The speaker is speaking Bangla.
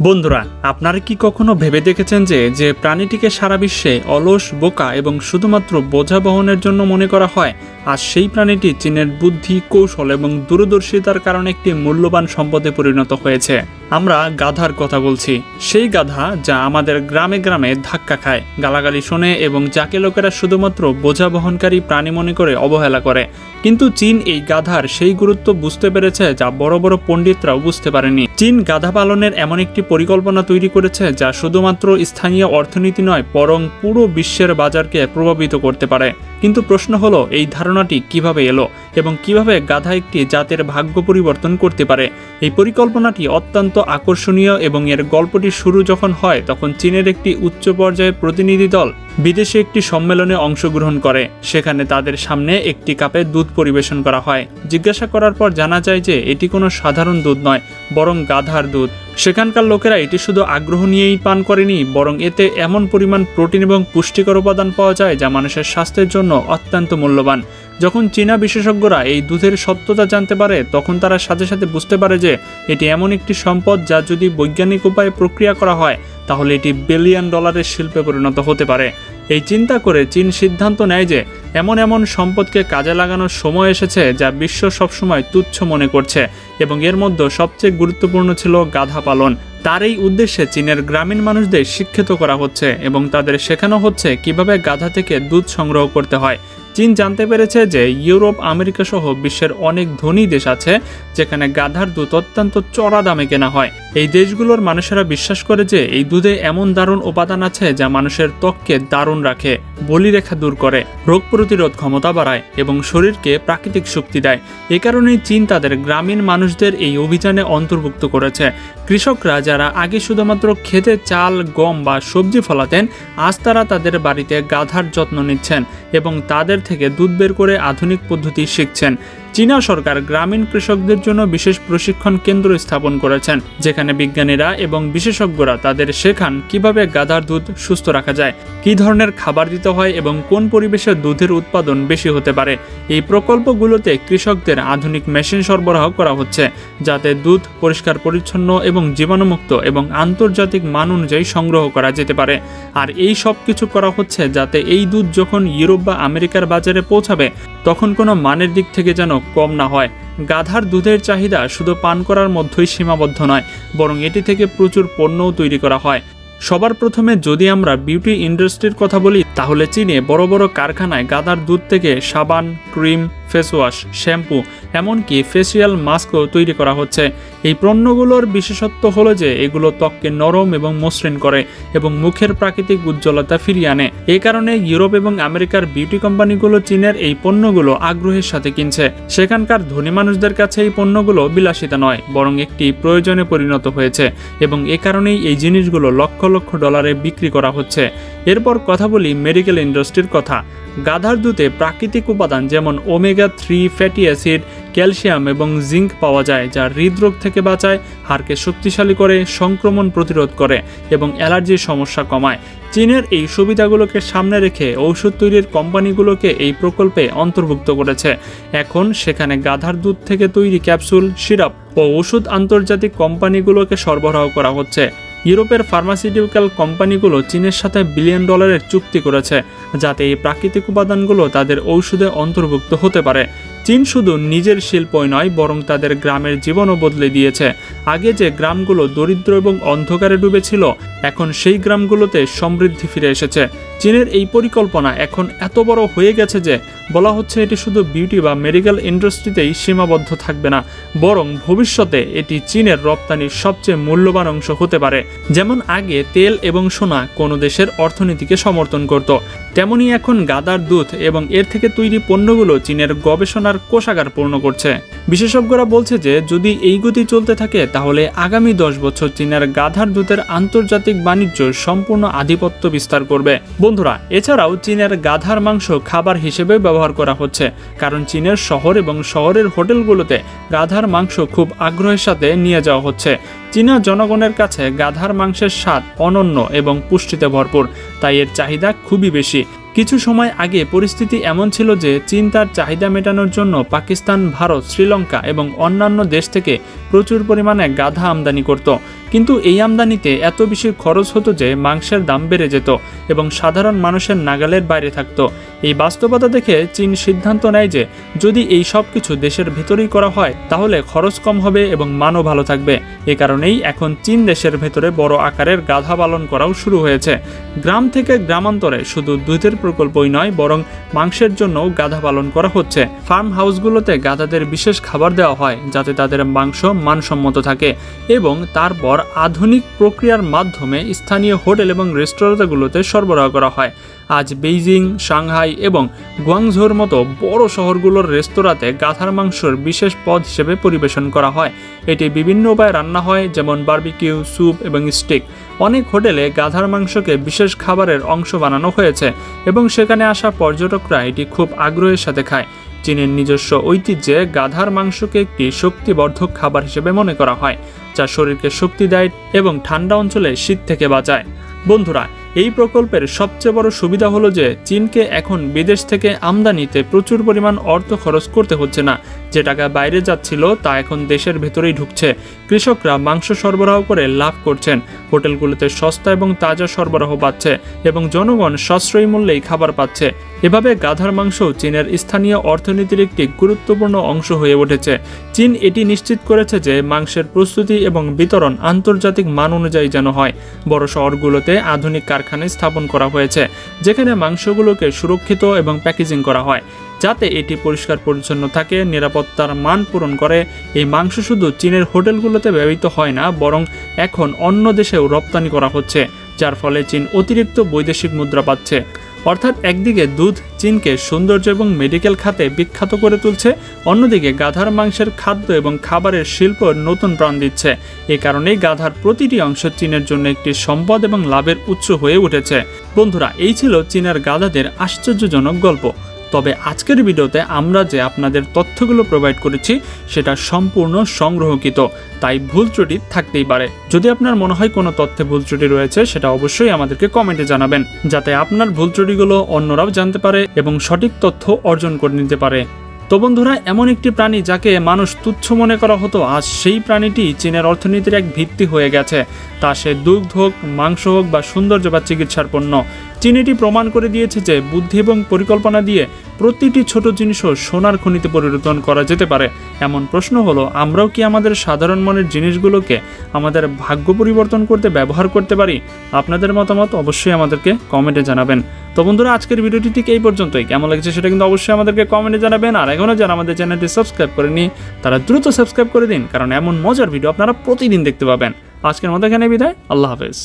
বন্ধুরা, আপনারা কি কখনো ভেবে দেখেছেন যে প্রাণীটিকে সারা বিশ্বে অলস, বোকা এবং শুধুমাত্র বোঝা বহনের জন্য মনে করা হয়, আর সেই প্রাণীটি চীনের বুদ্ধি, কৌশল এবং দূরদর্শিতার কারণে একটি মূল্যবান সম্পদে পরিণত হয়েছে? আমরা গাধার কথা বলছি। সেই গাধা যা আমাদের গ্রামে গ্রামে ধাক্কা খায়, গালাগালি শোনে এবং যাকে লোকেরা শুধুমাত্র বোঝা বহনকারী প্রাণী মনে করে অবহেলা করে। কিন্তু চীন এই গাধার সেই গুরুত্ব বুঝতে পেরেছে যা বড় বড় পণ্ডিতরাও বুঝতে পারেনি। চীন গাধা পালনের এমন একটি পরিকল্পনা তৈরি করেছে যা শুধুমাত্র স্থানীয় অর্থনীতি নয়, বরং পুরো বিশ্বের বাজারকে প্রভাবিত করতে পারে। কিন্তু প্রশ্ন হলো, এই ধারণাটি কিভাবে এলো এবং কিভাবে গাধা একটি জাতের ভাগ্য পরিবর্তন করতে পারে? এই পরিকল্পনাটি অত্যন্ত আকর্ষণীয় এবং এর গল্পটি শুরু যখন হয় তখন চীনের একটি উচ্চ পর্যায়ের প্রতিনিধি দল বিদেশে একটি সম্মেলনে অংশগ্রহণ করে। সেখানে তাদের সামনে একটি কাপে দুধ পরিবেশন করা হয়। জিজ্ঞাসা করার পর জানা যায় যে এটি কোনো সাধারণ দুধ নয়, বরং গাধার দুধ। সেখানকার লোকেরা এটি শুধু আগ্রহ নিয়েই পান করেনি, বরং এতে এমন পরিমাণ প্রোটিন এবং পুষ্টিকর উপাদান পাওয়া যায় যা মানুষের স্বাস্থ্যের জন্য অত্যন্ত মূল্যবান। যখন চীনা বিশেষজ্ঞরা এই দুধের সত্যতা জানতে পারে তখন তারা সাথে সাথে বুঝতে পারে যে এটি এমন একটি সম্পদ যা যদি বৈজ্ঞানিক উপায়ে প্রক্রিয়া করা হয় তাহলে এটি বিলিয়ন ডলারের শিল্পে পরিণত হতে পারে। এই চিন্তা করে চীন সিদ্ধান্ত নেয় যে এমন সম্পদকে কাজে লাগানোর সময় এসেছে যা বিশ্ব সবসময় তুচ্ছ মনে করছে, এবং এর মধ্যে সবচেয়ে গুরুত্বপূর্ণ ছিল গাধা পালন। তার এই উদ্দেশ্যে চীনের গ্রামীণ মানুষদের শিক্ষিত করা হচ্ছে এবং তাদের শেখানো হচ্ছে কিভাবে গাধা থেকে দুধ সংগ্রহ করতে হয়। চীন জানতে পেরেছে যে ইউরোপ, আমেরিকা সহ বিশ্বের অনেক ধনী দেশ আছে যেখানে গাধার দুধ অত্যন্ত চড়া দামে কেনা হয়। এই দেশগুলোর মানুষেরা বিশ্বাস করে যে এই দুধে এমন দারুণ উপাদান আছে যা মানুষের ত্বককে দারুণ রাখে, বলিরেখা দূর করে, রোগ প্রতিরোধ ক্ষমতা বাড়ায় এবং শরীরকে প্রাকৃতিক শক্তি দেয়। এ কারণেই চীন তাদের গ্রামীণ মানুষদের এই অভিযানে অন্তর্ভুক্ত করেছে। কৃষকরা যারা আগে শুধুমাত্র খেতে চাল, গম বা সবজি ফলাতেন, আজ তারা তাদের বাড়িতে গাধার যত্ন নিচ্ছেন এবং তাদের থেকে দুধ বের করে আধুনিক পদ্ধতি শিখছেন। চীনা সরকার গ্রামীণ কৃষকদের জন্য বিশেষ প্রশিক্ষণ কেন্দ্র স্থাপন করেছেন, যেখানে বিজ্ঞানীরা এবং বিশেষজ্ঞরা তাদের শেখান কিভাবে গাধার দুধ সুস্থ রাখা যায়, কী ধরনের খাবার দিতে হয় এবং কোন পরিবেশে দুধের উৎপাদন বেশি হতে পারে। এই প্রকল্পগুলোতে কৃষকদের আধুনিক মেশিন সরবরাহ করা হচ্ছে যাতে দুধ পরিষ্কার পরিচ্ছন্ন এবং জীবাণুমুক্ত এবং আন্তর্জাতিক মান অনুযায়ী সংগ্রহ করা যেতে পারে। আর এই সব কিছু করা হচ্ছে যাতে এই দুধ যখন ইউরোপ বা আমেরিকার বাজারে পৌঁছাবে তখন কোনো মানের দিক থেকে যেন কম না হয়। গাধার দুধের চাহিদা শুধু পান করার মধ্যেই সীমাবদ্ধ নয়, বরং এটি থেকে প্রচুর পণ্যও তৈরি করা হয়। সবার প্রথমে যদি আমরা বিউটি ইন্ডাস্ট্রির কথা বলি তাহলে চীনে বড় বড় কারখানায় গাধার দুধ থেকে সাবান, ক্রিম, ফেস ওয়াশ, শ্যাম্পু, এমনকি ফেসিয়াল মাস্কও তৈরি করা হচ্ছে। এই পণ্যগুলোর বিশেষত্ব হলো যে এগুলো ত্বককে নরম এবং মসৃণ করে এবং মুখের প্রাকৃতিক উজ্জ্বলতা ফিরিয়ে আনে। এই কারণে ইউরোপ এবং আমেরিকার বিউটি কোম্পানিগুলো চীনের এই পণ্যগুলো আগ্রহের সাথে কিনছে। সেখানকার ধনী মানুষদের কাছে এই পণ্যগুলো বিলাসিতা নয়, বরং একটি প্রয়োজনে পরিণত হয়েছে এবং এ কারণেই এই জিনিসগুলো লক্ষ লক্ষ ডলারে বিক্রি করা হচ্ছে। এরপর কথা বলি মেডিকেল ইন্ডাস্ট্রির কথা। গাধার দুধে প্রাকৃতিক উপাদান যেমন ওমেগা-3 ফ্যাটি অ্যাসিড, ক্যালসিয়াম এবং জিঙ্ক পাওয়া যায়, যা হৃদরোগ থেকে বাঁচায়, হাড়কে শক্তিশালী করে, সংক্রমণ প্রতিরোধ করে এবং অ্যালার্জির সমস্যা কমায়। চীনের এই সুবিধাগুলোকে সামনে রেখে ঔষধ তৈরির কোম্পানিগুলোকে এই প্রকল্পে অন্তর্ভুক্ত করেছে। এখন সেখানে গাধার দুধ থেকে তৈরি ক্যাপসুল, সিরাপ ও ওষুধ আন্তর্জাতিক কোম্পানিগুলোকে সরবরাহ করা হচ্ছে। ইউরোপের ফার্মাসিউটিক্যাল কোম্পানিগুলো চীনের সাথে বিলিয়ন ডলারের চুক্তি করেছে যাতে এই প্রাকৃতিক উপাদানগুলো তাদের ঔষধে অন্তর্ভুক্ত হতে পারে। চীন শুধু নিজের শিল্পই নয়, বরং তাদের গ্রামের জীবনও বদলে দিয়েছে। আগে যে গ্রামগুলো দরিদ্র এবং অন্ধকারে ডুবেছিল, এখন সেই গ্রামগুলোতে সমৃদ্ধি ফিরে এসেছে। চীনের এই পরিকল্পনা এখন এত বড় হয়ে গেছে যে বলা হচ্ছে এটি শুধু বিউটি বা মেডিকেল ইন্ডাস্ট্রিতেই সীমাবদ্ধ থাকবে না, বরং ভবিষ্যতে এটি চীনের রপ্তানির সবচেয়ে মূল্যবান অংশ হতে পারে। যেমন আগে তেল এবং সোনা কোনো দেশের অর্থনীতিকে সমর্থন করত, তেমনি এখন গাধার দুধ এবং এর থেকে তৈরি পণ্যগুলো চীনের গবেষণার কোষাগার পূর্ণ করছে। বিশেষজ্ঞরা বলছে যে যদি এই গতি চলতে থাকে তাহলে আগামী 10 বছর চীনের গাধার দুধের আন্তর্জাতিক বাণিজ্য সম্পূর্ণ আধিপত্য বিস্তার করবে। বন্ধুরা, এছাড়াও চীনের গাধার মাংস খাবার হিসেবে ব্যবহার করা হচ্ছে, কারণ চীনের শহর এবং শহরের হোটেলগুলোতে গাধার মাংস খুব আগ্রহের সাথে নিয়ে যাওয়া হচ্ছে। চীনা জনগণের কাছে গাধার মাংসের স্বাদ অনন্য এবং পুষ্টিতে ভরপুর, তাই এর চাহিদা খুবই বেশি। কিছু সময় আগে পরিস্থিতি এমন ছিল যে চীন তার চাহিদা মেটানোর জন্য পাকিস্তান, ভারত, শ্রীলঙ্কা এবং অন্যান্য দেশ থেকে প্রচুর পরিমাণে গাধা আমদানি করত। কিন্তু এই আমদানিতে এত বেশি খরচ হতো যে মাংসের দাম বেড়ে যেত এবং সাধারণ মানুষের নাগালের বাইরে থাকতো। এই বাস্তবতা দেখে চীন সিদ্ধান্ত নেয় যে যদি এই সব কিছু দেশের ভেতরেই করা হয় তাহলে খরচ কম হবে এবং মানও ভালো থাকবে। এ কারণেই এখন চীন দেশের ভেতরে বড় আকারের গাধা পালন করাও শুরু হয়েছে। গ্রাম থেকে গ্রামান্তরে শুধু দুধের প্রকল্পই নয় বরং মাংসের জন্যও গাধা পালন করা হচ্ছে। ফার্ম হাউসগুলোতে গাধাদের বিশেষ খাবার দেওয়া হয় যাতে তাদের মাংস মানসম্মত থাকে এবং তারপর আধুনিক প্রক্রিয়ার মাধ্যমে স্থানীয় হোটেল এবং রেস্টুরেন্টগুলোতে সরবরাহ করা হয়। আজ বেইজিং, সাংহাই এবং গুয়াংঝোর মতো বড় শহরগুলোর রেস্তোরাঁতে গাধার মাংসের বিশেষ পদ হিসেবে পরিবেশন করা হয়। এটি বিভিন্ন উপায়ে রান্না হয়, যেমন বারবিকিউ, স্যুপ এবং স্টিক। অনেক হোটেলে গাধার মাংসকে বিশেষ খাবারের অংশ বানানো হয়েছে এবং সেখানে আসা পর্যটকরা এটি খুব আগ্রহের সাথে খায়। চীনের নিজস্ব ঐতিহ্যে গাধার মাংসকে একটি শক্তিবর্ধক খাবার হিসেবে মনে করা হয়, যা শরীরকে শক্তি দেয় এবং ঠান্ডা অঞ্চলে শীত থেকে বাঁচায়। বন্ধুরা, এই প্রকল্পের সবচেয়ে বড় সুবিধা হলো যে চীনকে এখন বিদেশ থেকে আমদানিতে প্রচুর পরিমাণ অর্থ খরচ করতে হচ্ছে না। যে টাকা বাইরে যাচ্ছিল তা এখন দেশের ভেতরেই ঢুকছে। কৃষকরা মাংস সরবরাহ করে লাভ করছেন, হোটেলগুলোতে সস্তা এবং তাজা সরবরাহ পাচ্ছে এবং জনগণ সাশ্রয়ী মূল্যেই খাবার পাচ্ছে। এভাবে গাধার মাংস চীনের স্থানীয় অর্থনীতির একটি গুরুত্বপূর্ণ অংশ হয়ে উঠেছে। চীন এটি নিশ্চিত করেছে যে মাংসের প্রস্তুতি এবং বিতরণ আন্তর্জাতিক মান অনুযায়ী যেন হয়। বড় শহরগুলোতে আধুনিক কারখানা স্থাপন করা হয়েছে যেখানে মাংসগুলোকে সুরক্ষিত এবং প্যাকেজিং করা হয় যাতে এটি পরিষ্কার পরিচ্ছন্ন থাকে, নিরাপত্তার মান পূরণ করে। এই মাংস শুধু চীনের হোটেলগুলোতে ব্যবহৃত হয় না বরং এখন অন্য দেশেও রপ্তানি করা হচ্ছে, যার ফলে চীন অতিরিক্ত বৈদেশিক মুদ্রা পাচ্ছে। অর্থাৎ একদিকে দুধ চীনকে সৌন্দর্য এবং মেডিকেল খাতে বিখ্যাত করে তুলছে, অন্যদিকে গাধার মাংসের খাদ্য এবং খাবারের শিল্প নতুন প্রাণ দিচ্ছে। এ কারণেই গাধার প্রতিটি অংশ চীনের জন্য একটি সম্পদ এবং লাভের উৎস হয়ে উঠেছে। বন্ধুরা, এই ছিল চীনের গাধাদের আশ্চর্যজনক গল্প। তবে আজকের ভিডিওতে আমরা যে আপনাদের তথ্যগুলো প্রোভাইড করেছি সেটা সম্পূর্ণ সংগ্রহকৃত, তাই ভুল ত্রুটি থাকতেই পারে। যদি আপনার মনে হয় কোনো তথ্যে ভুল ত্রুটি রয়েছে সেটা অবশ্যই আমাদেরকে কমেন্টে জানাবেন, যাতে আপনার ভুল ত্রুটিগুলো অন্যরাও জানতে পারে এবং সঠিক তথ্য অর্জন করে নিতে পারে। তো বন্ধুরা, এমন একটি প্রাণী যাকে মানুষ তুচ্ছ মনে করা হতো, আজ সেই প্রাণীটি চীনের অর্থনীতির এক ভিত্তি হয়ে গেছে। তা সে দুধ হোক, মাংস হোক বা সৌন্দর্য বা চিকিৎসার পণ্য। চীন এটি প্রমাণ করে দিয়েছে যে বুদ্ধি এবং পরিকল্পনা দিয়ে প্রতিটি ছোট জিনিসও সোনার খনিতে পরিবর্তন করা যেতে পারে। এমন প্রশ্ন হলো, আমরাও কি আমাদের সাধারণ মনের জিনিসগুলোকে আমাদের ভাগ্য পরিবর্তন করতে ব্যবহার করতে পারি? আপনাদের মতামত অবশ্যই আমাদেরকে কমেন্টে জানাবেন। তো বন্ধুরা, আজকের ভিডিওটি ঠিক এই পর্যন্তই। কেমন লাগছে সেটা কিন্তু অবশ্যই আমাদেরকে কমেন্টে জানাবেন। আর এখনও যারা আমাদের চ্যানেলটি সাবস্ক্রাইব করেনি তারা দ্রুত সাবস্ক্রাইব করে দিন, কারণ এমন মজার ভিডিও আপনারা প্রতিদিন দেখতে পাবেন। আজকের মতো এখানে বিদায়। আল্লাহ হাফেজ।